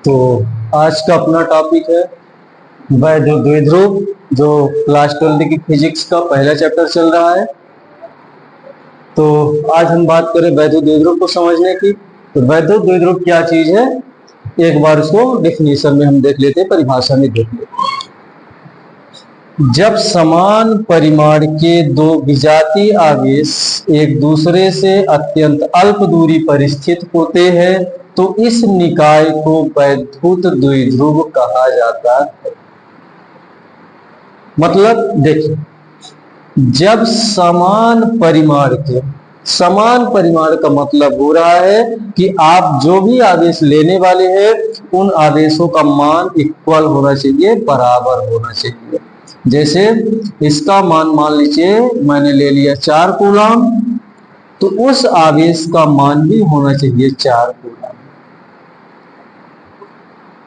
तो आज का अपना टॉपिक है वैद्युत द्विध्रुव, जो क्लास 12 की फिजिक्स का पहला चैप्टर चल रहा है। तो आज हम बात करें वैद्युत द्विध्रुव को समझने की। तो वैद्युत द्विध्रुव क्या चीज है, एक बार उसको डेफिनेशन में हम देख लेते हैं, परिभाषा में देख लेते हैं। जब समान परिमाण के दो विजातीय आवेश एक दूसरे से अत्यंत अल्प दूरी पर स्थित होते हैं तो इस निकाय को वैद्युत द्विध्रुव कहा जाता है। मतलब देखिए, जब समान परिमाण का मतलब हो रहा है कि आप जो भी आवेश लेने वाले हैं उन आवेशों का मान इक्वल होना चाहिए, बराबर होना चाहिए। जैसे इसका मान मान लीजिए मैंने ले लिया 4 कूलम, तो उस आवेश का मान भी होना चाहिए 4 कूलम।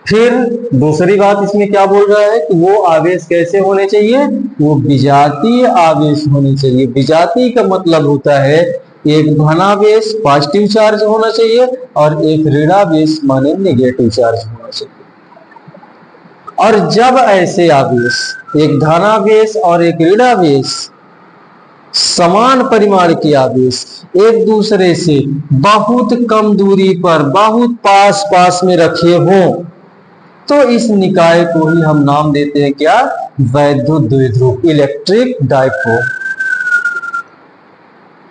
फिर दूसरी बात इसमें क्या बोल रहा है कि वो आवेश कैसे होने चाहिए, वो विजातीय आवेश होने चाहिए। विजातीय का मतलब होता है एक धनावेश पॉजिटिव चार्ज होना चाहिए और एक ऋणावेश माने नेगेटिव चार्ज होना चाहिए। और जब ऐसे आवेश, एक धनावेश और एक ऋणावेश, समान परिमाण के आवेश एक दूसरे से बहुत कम दूरी पर बहुत पास पास में रखे हों तो इस निकाय को ही हम नाम देते हैं क्या, वैद्युत द्विध्रुव, इलेक्ट्रिक डाइपोल।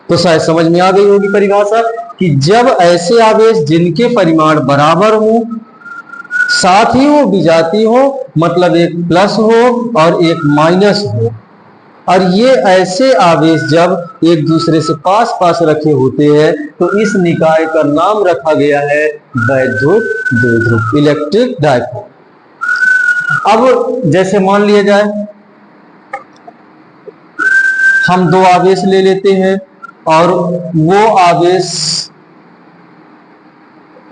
तो शायद समझ में आ गई होगी परिभाषा कि जब ऐसे आवेश जिनके परिमाण बराबर हो, साथ ही वो विजातीय हो, मतलब एक प्लस हो और एक माइनस हो, और ये ऐसे आवेश जब एक दूसरे से पास पास रखे होते हैं तो इस निकाय का नाम रखा गया है वैद्युत द्विध्रुव, इलेक्ट्रिक डाइपोल। अब जैसे मान लिया जाए हम दो आवेश ले लेते हैं और वो आवेश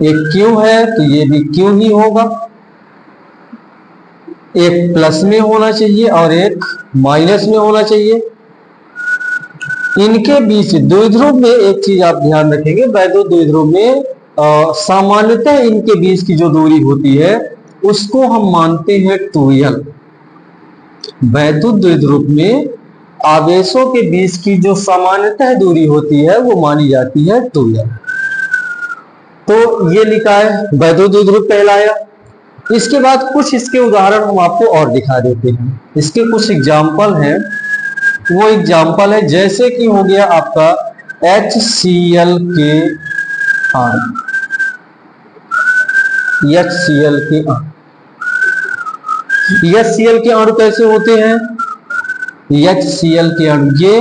एक Q है तो ये भी Q ही होगा, एक प्लस में होना चाहिए और एक माइनस में होना चाहिए। इनके बीच द्विध्रुव में एक चीज आप ध्यान रखेंगे, वैद्युत द्विध्रुव में सामान्यतः इनके बीच की जो दूरी होती है उसको हम मानते हैं 2l। वैद्युत द्विध्रुव में आवेशों के बीच की जो सामान्यतः दूरी होती है वो मानी जाती है 2l। तो ये निकाय वैद्युत द्विध्रुव कहलाया। इसके बाद कुछ इसके उदाहरण हम आपको और दिखा देते हैं। इसके कुछ एग्जाम्पल हैं। वो एग्जाम्पल है जैसे कि हो गया आपका HCl के अणु, HCl के अणु। HCl के अणु कैसे होते हैं, HCl के अणु ये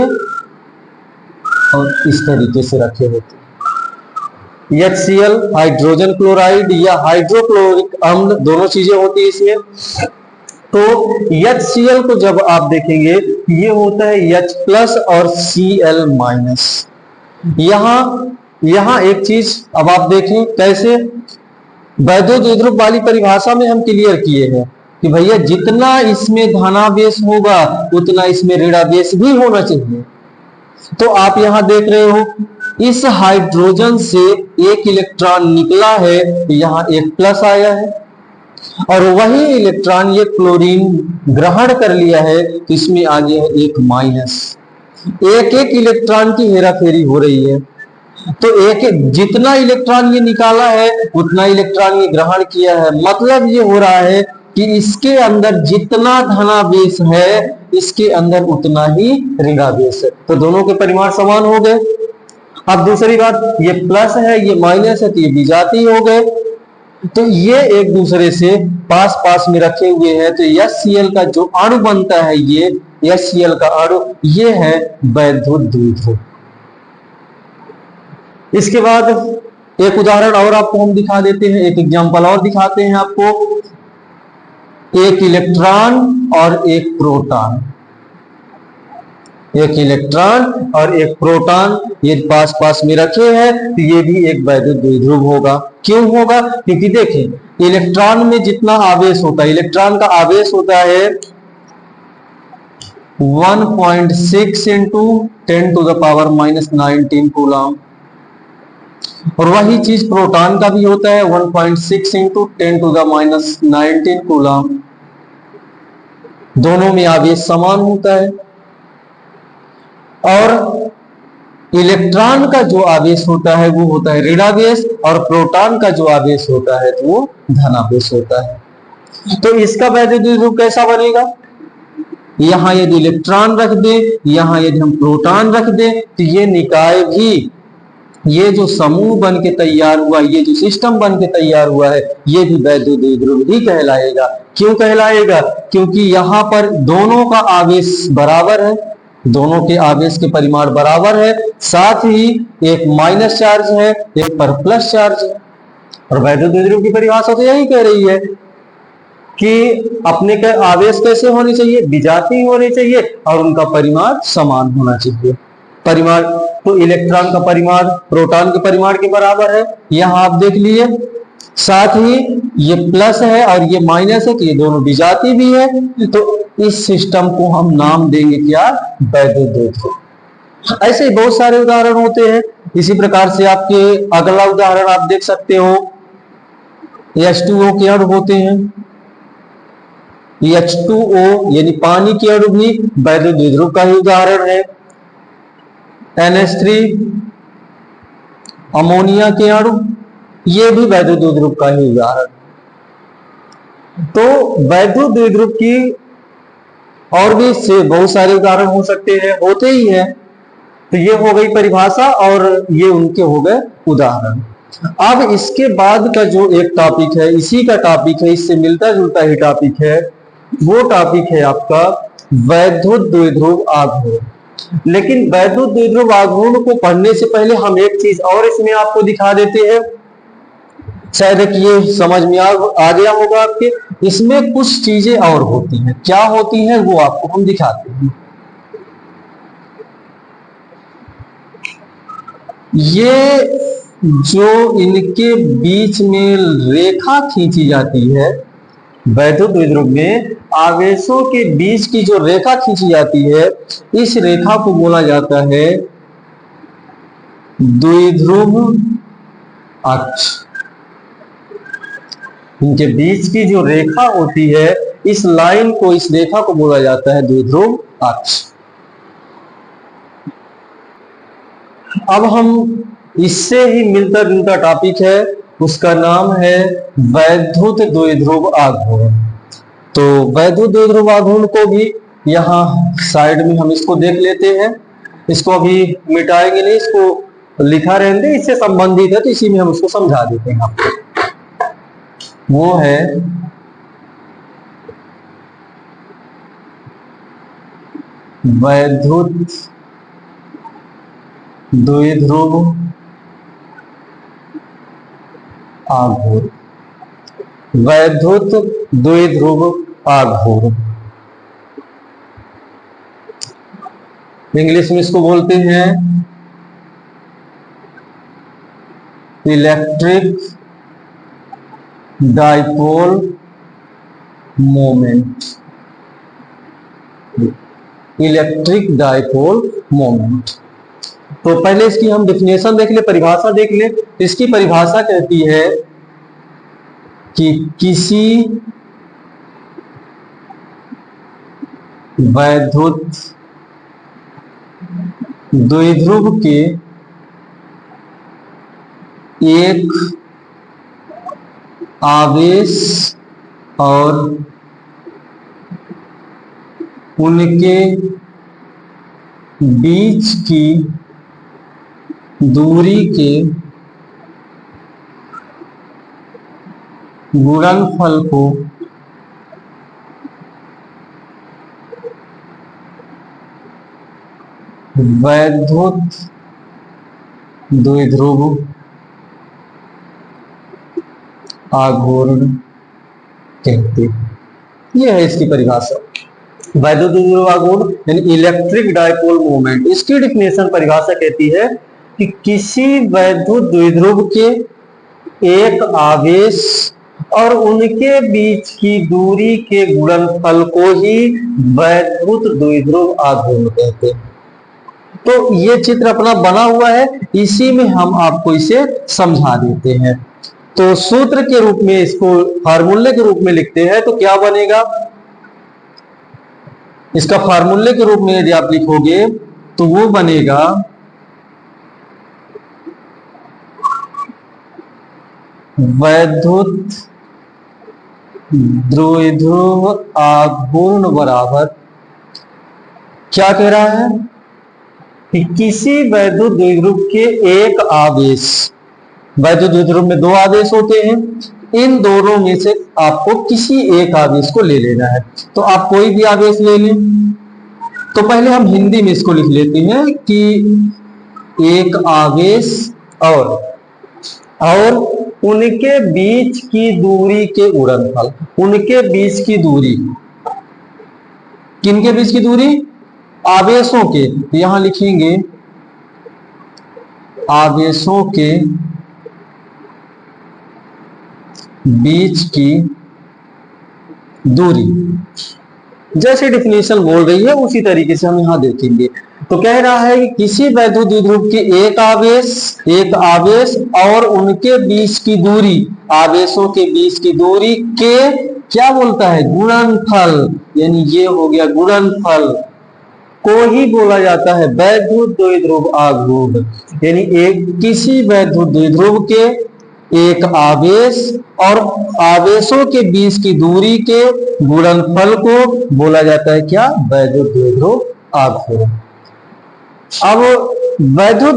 और इस तरीके से रखे होते हैं। HCl हाइड्रोजन क्लोराइड या हाइड्रोक्लोरिक अम्ल दोनों चीजें होती है इसमें। तो HCl को जब आप देखेंगे ये होता है H प्लस और Cl माइनस। यहां एक चीज अब आप देखें कैसे वैद्युत द्विध्रुव वाली परिभाषा में हम क्लियर किए हैं कि भैया जितना इसमें धनावेश होगा उतना इसमें ऋणावेश भी होना चाहिए। तो आप यहां देख रहे हो इस हाइड्रोजन से एक इलेक्ट्रॉन निकला है, यहां एक प्लस आया है, और वही इलेक्ट्रॉन ये क्लोरीन ग्रहण कर लिया है तो इसमें आ गया है एक माइनस। एक एक इलेक्ट्रॉन की हेराफेरी हो रही है। तो एक जितना इलेक्ट्रॉन ये निकाला है उतना इलेक्ट्रॉन ये ग्रहण किया है। मतलब ये हो रहा है कि इसके अंदर जितना धनावेश है इसके अंदर उतना ही ऋणावेश है। तो दोनों के परिमाण समान हो गए। अब दूसरी बात, ये प्लस है ये माइनस है तो ये विजातीय हो गए। तो ये एक दूसरे से पास पास में रखे हुए हैं तो HCl का जो अणु बनता है, ये HCl का अणु ये है वैद्युत द्विध्रुव। इसके बाद एक उदाहरण और आपको हम दिखा देते हैं, एक एग्जांपल और दिखाते हैं आपको। एक इलेक्ट्रॉन और एक प्रोटॉन, एक इलेक्ट्रॉन और एक प्रोटॉन ये पास पास में रखे हैं तो ये भी एक वैद्युत द्विध्रुव होगा। क्यों होगा, क्योंकि देखें इलेक्ट्रॉन में जितना आवेश होता है, इलेक्ट्रॉन का आवेश होता है 1.6 × 10⁻⁻19 कूलम, और वही चीज प्रोटॉन का भी होता है, 1.6 इंटू 10⁻19 कूलम। दोनों में आवेश समान होता है। और इलेक्ट्रॉन का जो आवेश होता है वो होता है ऋणावेश, और प्रोटॉन का जो आवेश होता है तो वो धनावेश होता है। तो इसका वैद्युत द्विध्रुव कैसा बनेगा? यहां यदि इलेक्ट्रॉन रख दे, यहां यदि हम प्रोटॉन रख दे, तो ये निकाय भी, ये जो समूह बन के तैयार हुआ, ये जो सिस्टम बन के तैयार हुआ है, ये भी वैद्युत द्विध्रुव ही कहलाएगा। क्यों कहलाएगा? क्योंकि यहाँ पर दोनों का आवेश बराबर है, दोनों के आवेश के परिमाण बराबर है, साथ ही एक माइनस चार्ज है, एक पर प्लस चार्ज है। और वैद्युत द्विध्रुव की परिभाषा तो यही कह रही है कि अपने के आवेश कैसे होने चाहिए? विजातीय होने चाहिए, और उनका परिमाण समान होना चाहिए। परिमाण तो इलेक्ट्रॉन का परिमाण प्रोटॉन के परिमाण के बराबर है, यहां आप देख लिए। साथ ही ये प्लस है और ये माइनस है, तो ये दोनों विजातीय भी है। तो इस सिस्टम को हम नाम देंगे क्या? वैद्युत द्विध्रुव। ऐसे बहुत सारे उदाहरण होते हैं। इसी प्रकार से आपके अगला उदाहरण आप देख सकते हो, H2O के अणु होते हैं। H2O यानी पानी के अणु भी वैद्युत द्विध्रुव का ही उदाहरण है। NH3 अमोनिया के अणु, ये भी वैद्युत द्विध्रुव का ही उदाहरण। तो वैद्युत द्विध्रुव की और भी से बहुत सारे उदाहरण हो सकते हैं, होते ही हैं। तो ये हो गई परिभाषा और ये उनके हो गए उदाहरण। अब इसके बाद का जो एक टॉपिक है, इसी का टॉपिक है, इससे मिलता जुलता ही टॉपिक है, वो टॉपिक है आपका वैद्युत द्विध्रुव आघूर्ण। लेकिन वैद्युत द्विध्रुव आघूर्ण को पढ़ने से पहले हम एक चीज और इसमें आपको दिखा देते हैं, शायद कि ये समझ में आ गया होगा आपके। इसमें कुछ चीजें और होती हैं, क्या होती हैं वो आपको हम दिखाते हैं। ये जो इनके बीच में रेखा खींची जाती है, वैद्युत द्विध्रुव में आवेशों के बीच की जो रेखा खींची जाती है, इस रेखा को बोला जाता है द्विध्रुव अक्ष। इनके बीच की जो रेखा होती है, इस लाइन को, इस रेखा को बोला जाता है द्विध्रुव अक्ष। अब हम इससे ही मिलता जुलता टॉपिक है, उसका नाम है वैद्युत द्विध्रुव आघूर्ण। तो वैद्युत द्विध्रुव आघूर्ण को भी यहां साइड में हम इसको देख लेते हैं। इसको अभी मिटाएंगे नहीं, इसको लिखा रहने दे, इससे संबंधित है तो इसी में हम उसको समझा देते हैं आपको। वो है वैद्युत द्विध्रुव आघूर्ण। वैद्युत द्विध्रुव आघूर्ण, इंग्लिश में इसको बोलते हैं electric dipole moment. Electric dipole moment. तो पहले इसकी हम डेफिनेशन देख ले, परिभाषा देख ले। इसकी परिभाषा कहती है कि किसी वैद्युत द्विध्रुव के एक आवेश और उनके बीच की दूरी के गुणनफल को वैद्युत द्विध्रुव आघूर्ण कहते हैं। यह है इसकी परिभाषा। वैद्युत द्विध्रुव आघूर्ण यानी इलेक्ट्रिक डाइपोल मोमेंट, इसकी डिफिनेशन परिभाषा कहती है कि किसी वैद्युत द्विध्रुव के एक आवेश और उनके बीच की दूरी के गुणनफल को ही वैद्युत द्विध्रुव आघूर्ण कहते हैं। तो ये चित्र अपना बना हुआ है, इसी में हम आपको इसे समझा देते हैं। तो सूत्र के रूप में इसको फार्मूले के रूप में लिखते हैं तो क्या बनेगा, इसका फार्मूले के रूप में यदि आप लिखोगे तो वो बनेगा वैद्युत द्विध्रुव आघूर्ण बराबर, क्या कह रहा है कि किसी वैद्युत द्विध्रुव के एक आवेश, वैद्युत द्विध्रुव में दो आवेश होते हैं, इन दोनों में से आपको किसी एक आवेश को ले लेना है। तो आप कोई भी आवेश ले लें। तो पहले हम हिंदी में इसको लिख लेते हैं कि एक आवेश और उनके बीच की दूरी के गुणनफल, उनके बीच की दूरी, किनके बीच की दूरी, आवेशों के, यहां लिखेंगे आवेशों के बीच की दूरी, जैसे डिफिनेशन बोल रही है उसी तरीके से हम यहां देखेंगे। तो कह रहा है कि किसी वैद्युत द्विध्रुव के एक आवेश और उनके बीच की दूरी, आवेशों के बीच की दूरी के क्या बोलता है, गुणनफल, यानी ये हो गया गुणनफल को ही बोला जाता है वैद्युत द्विध्रुव आघूर्ण। यानी किसी वैद्युत द्विध्रुव के एक आवेश और आवेशों के बीच की दूरी के गुणनफल को बोला जाता है क्या, वैद्युत द्विध्रुव आघूर्ण। अब वैद्युत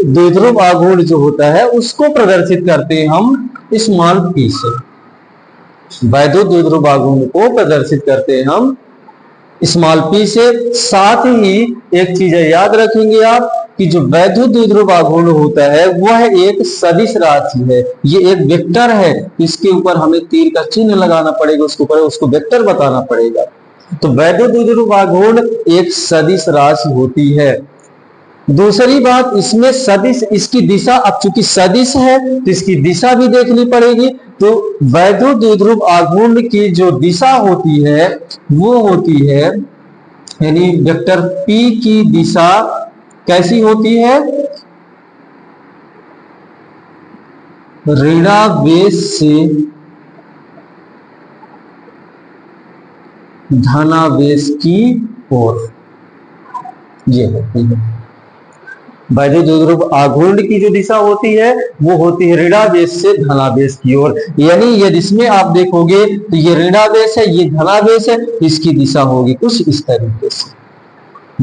द्विध्रुव आघूर्ण जो होता है उसको प्रदर्शित करते हैं हम स्मॉल p से, वैद्युत द्विध्रुव आघूर्ण को प्रदर्शित करते हैं हम स्मॉल p से। साथ ही एक चीज याद रखेंगे आप कि जो वैद्युत द्विध्रुव आघूर्ण होता है वह एक सदिश राशि है, ये एक वेक्टर है, इसके ऊपर हमें तीर का चिन्ह लगाना पड़ेगा, उसको वेक्टर बताना पड़ेगा। तो वैद्युत द्विध्रुव आघूर्ण एक सदिश राशि होती है। दूसरी बात, इसमें सदिश, इसकी दिशा, अब चूंकि सदिश है तो इसकी दिशा भी देखनी पड़ेगी। तो वैद्युत द्विध्रुव आघूर्ण की जो दिशा होती है वो होती है, यानी वेक्टर p की दिशा कैसी होती है, ऋणावेश से धनावेश की ओर, ये होती है वैद्युत द्विध्रुव आघूर्ण की जो दिशा होती है वो होती है ऋणावेश से धनावेश की ओर। यानी यदि इसमें आप देखोगे तो ये ऋणावेश है, ये धनावेश है, इसकी दिशा होगी कुछ इस तरीके से,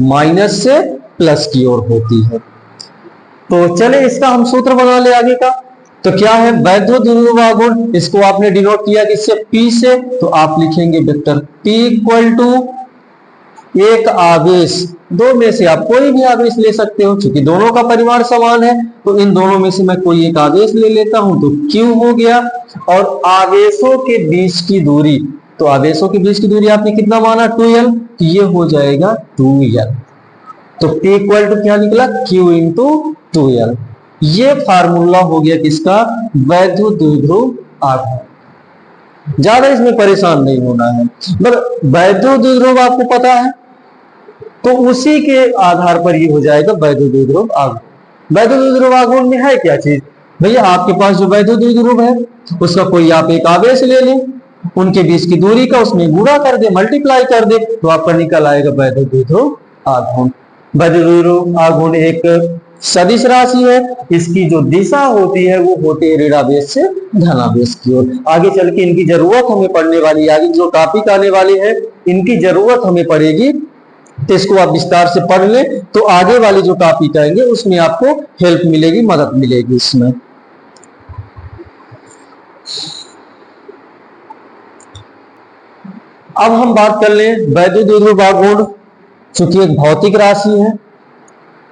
माइनस से प्लस की ओर होती है। तो चले इसका हम सूत्र बना ले आगे का। तो क्या है वैद्युत द्विध्रुव आघूर्ण, इसको आपने डिनोट किया किससे, P से, तो आप लिखेंगे वेक्टर P इक्वल टू एक आवेश, दो में से आप कोई भी आवेश ले सकते हो, क्योंकि दोनों का परिमाण समान है तो इन दोनों में से मैं कोई एक आवेश ले लेता हूं तो Q हो गया। और आवेशों के बीच की दूरी, तो आवेशों के बीच की दूरी आपने कितना माना, 2L, तो ये हो जाएगा 2L। तो P इक्वल टू क्या निकला, Q इंटू 2L। ये फार्मूला हो गया किसका, वैद्युत द्विध्रुव आघूर्ण। ज्यादा इसमें परेशान नहीं होना है, पर वैद्युत द्विध्रुव आपको पता है तो उसी के आधार पर ये हो जाएगा वैद्युत द्विध्रुव आघूर्ण। वैद्युत द्विध्रुव आघूर्ण में है क्या चीज, भैया आपके पास जो वैद्युत द्विध्रुव है उसका कोई आप एक आवेश ले लें, उनके बीच की दूरी का उसमें गुणा कर दे, मल्टीप्लाई कर दे, तो आपका निकल आएगा वैद्युत द्विध्रुव आघूर्ण। वैद्युत द्विध्रुव आघूर्ण एक सदिश राशि है, इसकी जो दिशा होती है वो होती है ऋणावेश से धनावेश की ओर। आगे चल के इनकी जरूरत हमें पड़ने वाली है, आगे जो टॉपिक आने वाले हैं इनकी जरूरत हमें पड़ेगी, तो इसको आप विस्तार से पढ़ लें, तो आगे वाले जो टॉपिक आएंगे उसमें आपको हेल्प मिलेगी, मदद मिलेगी इसमें। अब हम बात कर लें वैद्युत द्विध्रुव आघूर्ण, चूंकि एक भौतिक राशि है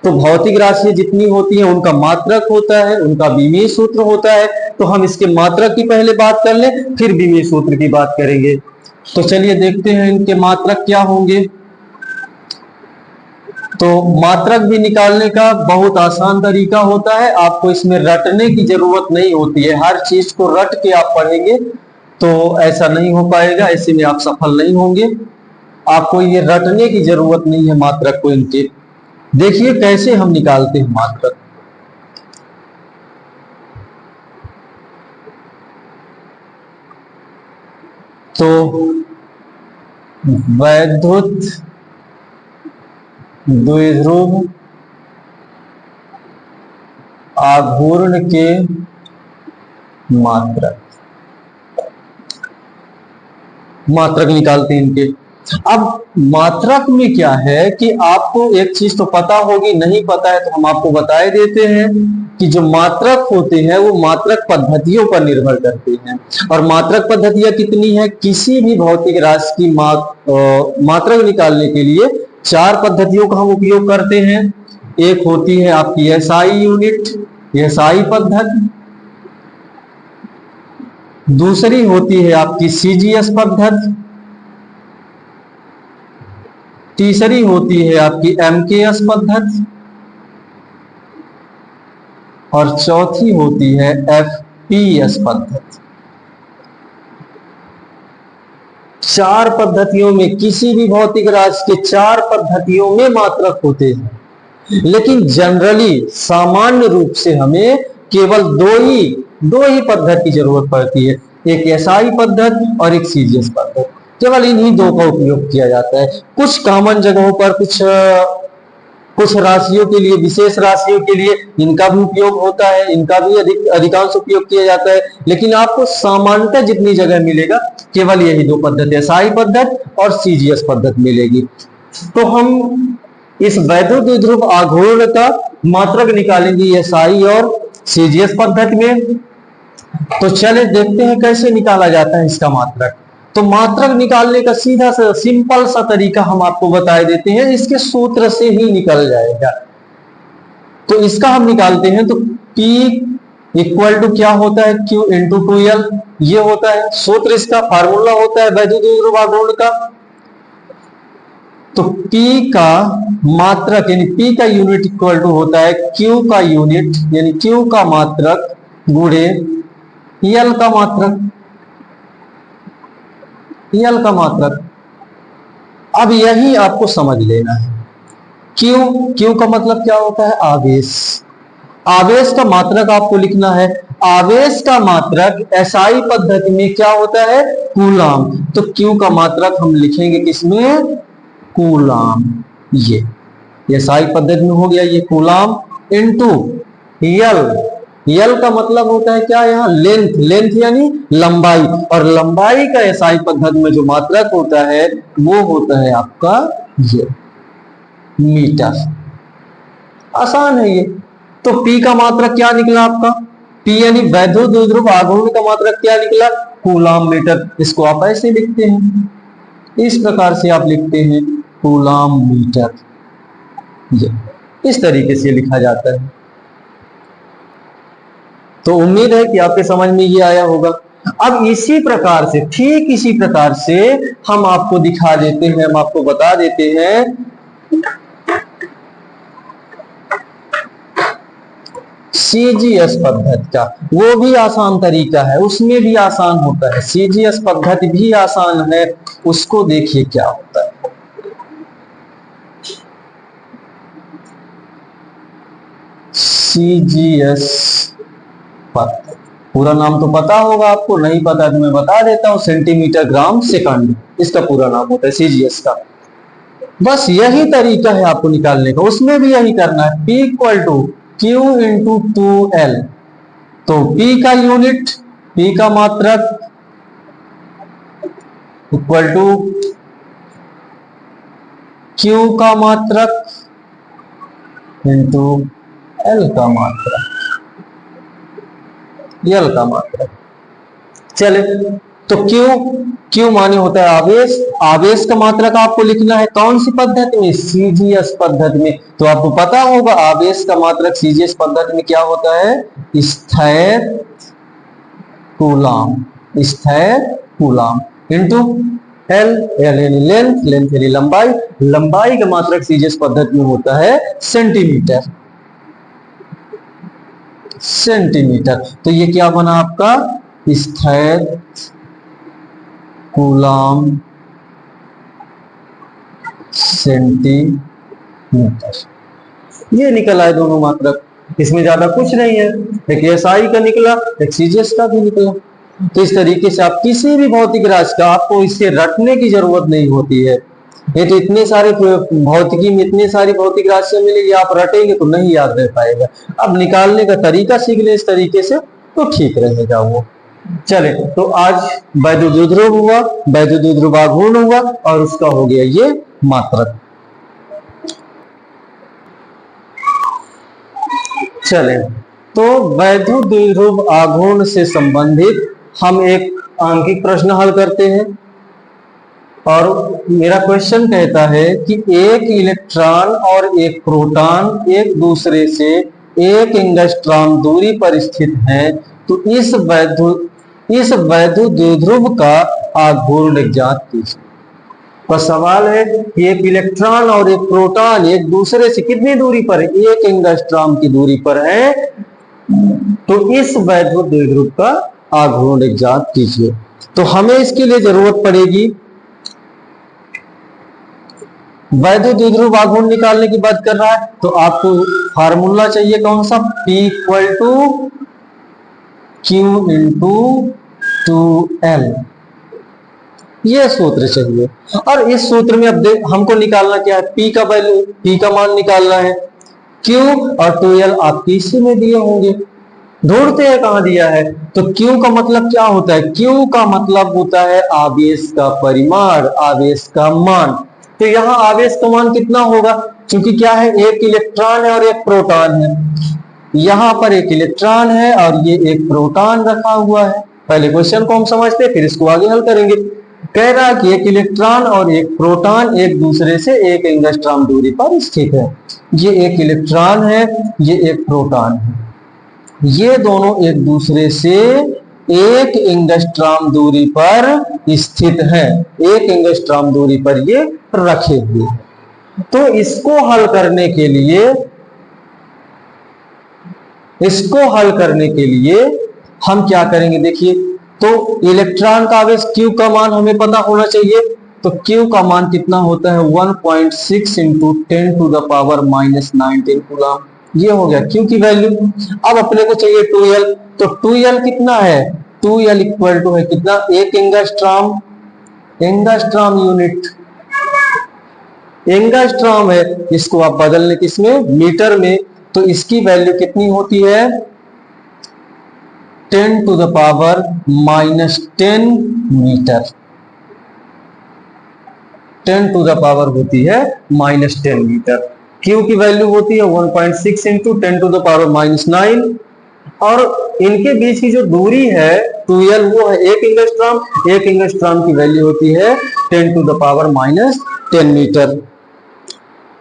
तो भौतिक राशि जितनी होती है उनका मात्रक होता है, उनका विमीय सूत्र होता है। तो हम इसके मात्रक की पहले बात कर लें, फिर विमीय सूत्र की बात करेंगे। तो चलिए देखते हैं इनके मात्रक क्या होंगे। तो मात्रक भी निकालने का बहुत आसान तरीका होता है, आपको इसमें रटने की जरूरत नहीं होती है। हर चीज को रट के आप पढ़ेंगे तो ऐसा नहीं हो पाएगा, ऐसे में आप सफल नहीं होंगे। आपको ये रटने की जरूरत नहीं है मात्रक को इनके। देखिए कैसे हम निकालते हैं मात्रक। तो वैद्युत द्विध्रुव आघूर्ण के मात्रक निकालते हैं इनके। अब मात्रक में क्या है कि आपको एक चीज तो पता होगी, नहीं पता है तो हम आपको बताए देते हैं कि जो मात्रक होते हैं वो मात्रक पद्धतियों पर निर्भर करते हैं। और मात्रक पद्धतियां कितनी है? किसी भी भौतिक राशि की मात्रक निकालने के लिए 4 पद्धतियों का हम उपयोग करते हैं। एक होती है आपकी एसआई यूनिट, एसआई पद्धति। दूसरी होती है आपकी सीजीएस पद्धति। तीसरी होती है आपकी एमकेएस पद्धति। और चौथी होती है एफपीएस पद्धति। 4 पद्धतियों में, किसी भी भौतिक राशि के 4 पद्धतियों में मात्रक होते हैं, लेकिन जनरली सामान्य रूप से हमें केवल दो ही पद्धति की जरूरत पड़ती है, एक एसआई पद्धति और एक सीजीएस पद्धति। केवल इन्हीं 2 का उपयोग किया जाता है। कुछ कॉमन जगहों पर, कुछ राशियों के लिए, विशेष राशियों के लिए इनका भी उपयोग होता है, इनका भी अधिकांश उपयोग किया जाता है, लेकिन आपको सामान्यतः जितनी जगह मिलेगा केवल यही 2 पद्धति, एसआई पद्धति और सीजीएस पद्धति मिलेगी। तो हम इस वैद्युत द्विध्रुव आघूर्ण का मात्रक निकालेंगे एसआई और सीजीएस पद्धति में। तो चले देखते हैं कैसे निकाला जाता है इसका मात्रक। तो मात्रक निकालने का सीधा सा सिंपल सा तरीका हम आपको बताए देते हैं, इसके सूत्र से ही निकल जाएगा। तो इसका हम निकालते हैं तो P इक्वल टू क्या होता है? Q इंटू 2L, ये होता है सूत्र, इसका फार्मूला होता है वैद्युत द्विध्रुव आघूर्ण का। तो P का मात्रक यानी P का यूनिट इक्वल टू होता है Q का यूनिट यानी Q का मात्रक गुणे L का मात्रक, L का मात्रक। अब यही आपको समझ लेना है। Q का मतलब क्या होता है? आवेश। आवेश का मात्रक आपको लिखना है। आवेश का मात्रक एसआई पद्धति में क्या होता है? कूलाम। तो Q का मात्रक हम लिखेंगे किसमें? कूलाम। ये एसआई पद्धति में हो गया ये कूलाम इंटू L। यल का मतलब होता है क्या? यहाँ लेंथ, लेंथ यानी लंबाई, और लंबाई का एसआई पद्धति में जो मात्रक होता है वो होता है आपका ये मीटर। आसान है ये। तो P का मात्रक क्या निकला आपका? P यानी वैद्युत द्विध्रुव आघूर्ण का मात्रक क्या निकला? Coulomb metre. इसको आप ऐसे लिखते हैं, इस प्रकार से आप लिखते हैं कूलाम मीटर। ये इस तरीके से लिखा जाता है। तो उम्मीद है कि आपके समझ में ये आया होगा। अब इसी प्रकार से, ठीक इसी प्रकार से हम आपको दिखा देते हैं, हम आपको बता देते हैं सीजीएस पद्धति का। वो भी आसान तरीका है, उसमें भी आसान होता है, सीजीएस पद्धति भी आसान है। उसको देखिए क्या होता है। सीजीएस पद्धति, पूरा नाम तो पता होगा आपको, नहीं पता तो मैं बता देता हूं, सेंटीमीटर ग्राम सेकंड इसका पूरा नाम होता है सीजीएस का। बस यही तरीका है आपको निकालने का, उसमें भी यही करना है। P equal to Q into 2L। तो P का यूनिट, P का मात्रक इक्वल टू Q का मात्रक इंटू L का मात्रक, L का मात्रक। चले तो Q माने होता है आवेश। आवेश का मात्रक आपको लिखना है कौन सी पद्धति में? सीजीएस पद्धति में। तो आपको पता होगा आवेश का मात्रक सीजीएस पद्धति में क्या होता है? स्थैर कूलाम, स्थैर कूलाम इंटू L, L यानी लेंथ, लेंथ यानी लंबाई। लंबाई का मात्रक सीजीएस पद्धति में होता है सेंटीमीटर, सेंटीमीटर। तो ये क्या बना आपका? स्थैर कूलाम सेंटीमीटर। ये निकल आए दोनों मात्रक, इसमें ज्यादा कुछ नहीं है। एक एसआई का निकला, एक सीजीएस का भी निकला। तो इस तरीके से आप किसी भी भौतिक राशि का, आपको इससे रटने की जरूरत नहीं होती है। ये तो इतने सारे भौतिकी में इतनी सारी भौतिक राशियां मिलेगी, आप रटेंगे तो नहीं याद रह पाएगा। अब निकालने का तरीका सीख ले इस तरीके से तो ठीक रहेगा वो। चले, तो आज वैद्युत ध्रुव हुआ, वैद्युत ध्रुव आघूर्ण हुआ, और उसका हो गया ये मात्रक। चले, तो वैद्युत द्विध्रुव आघूर्ण से संबंधित हम एक आंकिक प्रश्न हल करते हैं। और मेरा क्वेश्चन कहता है कि एक इलेक्ट्रॉन और एक प्रोटॉन एक दूसरे से 1 एंगस्ट्रॉम दूरी पर स्थित हैं, तो इस वैद्युत द्विध्रुव का आघूर्ण ज्ञात कीजिए। तो सवाल है कि एक इलेक्ट्रॉन और एक प्रोटॉन एक दूसरे से कितनी दूरी पर है? 1 एंगस्ट्रॉम की दूरी पर है। तो इस वैद्युत द्विध्रुव का आघूर्ण ज्ञात कीजिए। तो हमें इसके लिए जरूरत पड़ेगी, वैद्युत द्विध्रुव आघूर्ण निकालने की बात कर रहा है तो आपको फार्मूला चाहिए कौन सा? P equal to Q into 2L, ये सूत्र चाहिए। और इस सूत्र में अब हमको निकालना क्या है? P का वैल्यू, P का मान निकालना है। Q और 2L आपके इसी में दिए होंगे, ढूंढते हैं कहां दिया है। तो Q का मतलब क्या होता है? Q का मतलब होता है आवेश का परिमाण, आवेश का मान। तो यहाँ आवेश का मान कितना होगा? क्योंकि क्या है, एक इलेक्ट्रॉन है और एक प्रोटॉन है। यहाँ पर एक इलेक्ट्रॉन है और ये एक प्रोटॉन रखा हुआ है। पहले क्वेश्चन को हम समझते हैं, फिर इसको आगे हल करेंगे। कह रहा है कि एक इलेक्ट्रॉन और एक प्रोटॉन एक दूसरे से 1 एंगस्ट्रॉम दूरी पर स्थित है। ये एक इलेक्ट्रॉन है, ये एक प्रोटॉन है, ये दोनों एक दूसरे से 1 एंगस्ट्रॉम दूरी पर स्थित है। 1 एंगस्ट्रॉम दूरी पर ये रखे हुए हैं। तो इसको हल करने के लिए हम क्या करेंगे? देखिए, तो इलेक्ट्रॉन का आवेश Q का मान हमें पता होना चाहिए। तो Q का मान कितना होता है? 1.6 into 10 to the power -19 coulomb. ये हो गया Q की वैल्यू। अब अपने को चाहिए 2L। तो 2L कितना है? 2L इक्वल टू है कितना? 1 एंगस्ट्रॉम, एंगस्ट्रॉम यूनिट, एंगस्ट्रॉम है। इसको आप बदल लें किसमें? मीटर में। तो इसकी वैल्यू कितनी होती है? 10 to the power -10 metre. 10 to the power होती है -10 मीटर। Q की वैल्यू होती है 1.6 इंटू 10 टू द पावर -9। और इनके बीच की जो दूरी है 2L, वो है 1 एंगस्ट्रॉम। 1 एंगस्ट्रॉम की वैल्यू होती है 10 टू द पावर -10 मीटर।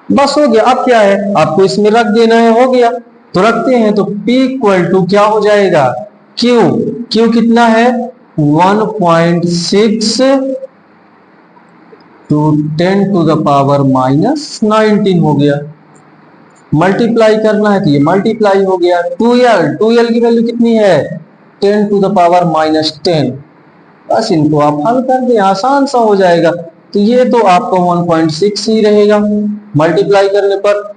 बस हो गया। अब क्या है, आपको इसमें रख देना है। हो गया, तो रखते हैं। तो P इक्वल टू क्या हो जाएगा? Q कितना है? 1.6 टू 10 टू द पावर -19 हो गया। मल्टीप्लाई करना है तो ये मल्टीप्लाई हो गया। 2L की वैल्यू कितनी है? 10 टू द पावर -10। बस इनको आप हल कर दें, आसान सा हो जाएगा। तो ये तो आपका 1.6 ही रहेगा मल्टीप्लाई करने पर।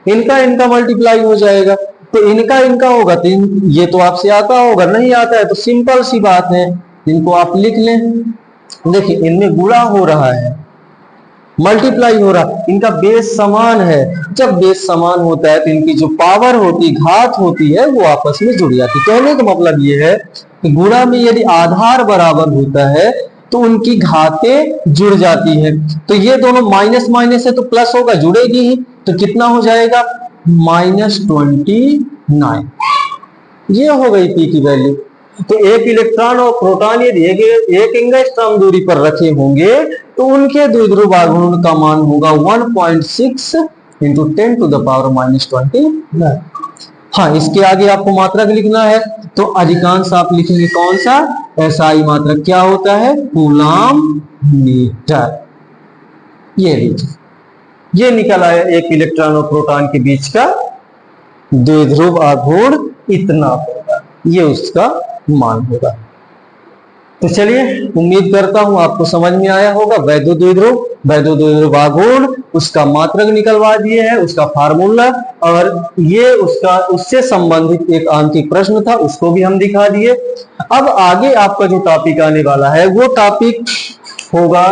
इनका मल्टीप्लाई हो जाएगा, तो इनका होगा तो ये तो आपसे आता होगा, नहीं आता है तो सिंपल सी बात है, इनको आप लिख लें। देखिए, इनमें गुणा हो रहा है, मल्टीप्लाई हो रहा, इनका बेस समान है। जब बेस समान होता है तो इनकी जो पावर होती, घात होती है, वो आपस में जुड़ जाती है। कहने का मतलब ये है कि गुणा में यदि आधार बराबर होता है तो उनकी घातें जुड़ जाती है। तो ये दोनों माइनस माइनस है तो प्लस होगा, जुड़ेगी ही। तो कितना हो जाएगा? -29। ये हो गई P की वैल्यू। तो एक इलेक्ट्रॉन और प्रोटॉन यदि एक एंगस्ट्रॉम दूरी पर रखे होंगे तो उनके द्विध्रुव आघूर्ण का मान होगा 1.6 इंटू 10 टू द पावर -29। हाँ, इसके आगे आपको मात्रक लिखना है, तो अधिकांश आप लिखेंगे कौन सा? SI मात्रक क्या होता है? Coulomb metre. ये लीजिए, ये निकल आया एक इलेक्ट्रॉन और प्रोटॉन के बीच का द्विध्रुव आघूर्ण इतना होगा, ये उसका मान होगा। तो चलिए, उम्मीद करता हूं आपको समझ में आया होगा। वैद्युत आघूर्ण, उसका मात्रक निकलवा दिए है, उसका फार्मूला, और ये उसका उससे संबंधित एक आंतरिक प्रश्न था, उसको भी हम दिखा दिए। अब आगे आपका जो टॉपिक आने वाला है वो टॉपिक होगा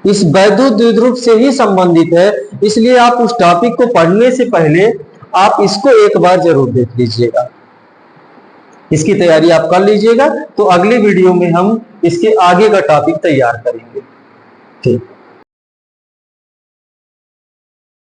इस वैद्युत द्विध्रुव से ही संबंधित है, इसलिए आप उस टॉपिक को पढ़ने से पहले आप इसको एक बार जरूर देख लीजिएगा, इसकी तैयारी आप कर लीजिएगा। तो अगले वीडियो में हम इसके आगे का टॉपिक तैयार करेंगे। ठीक।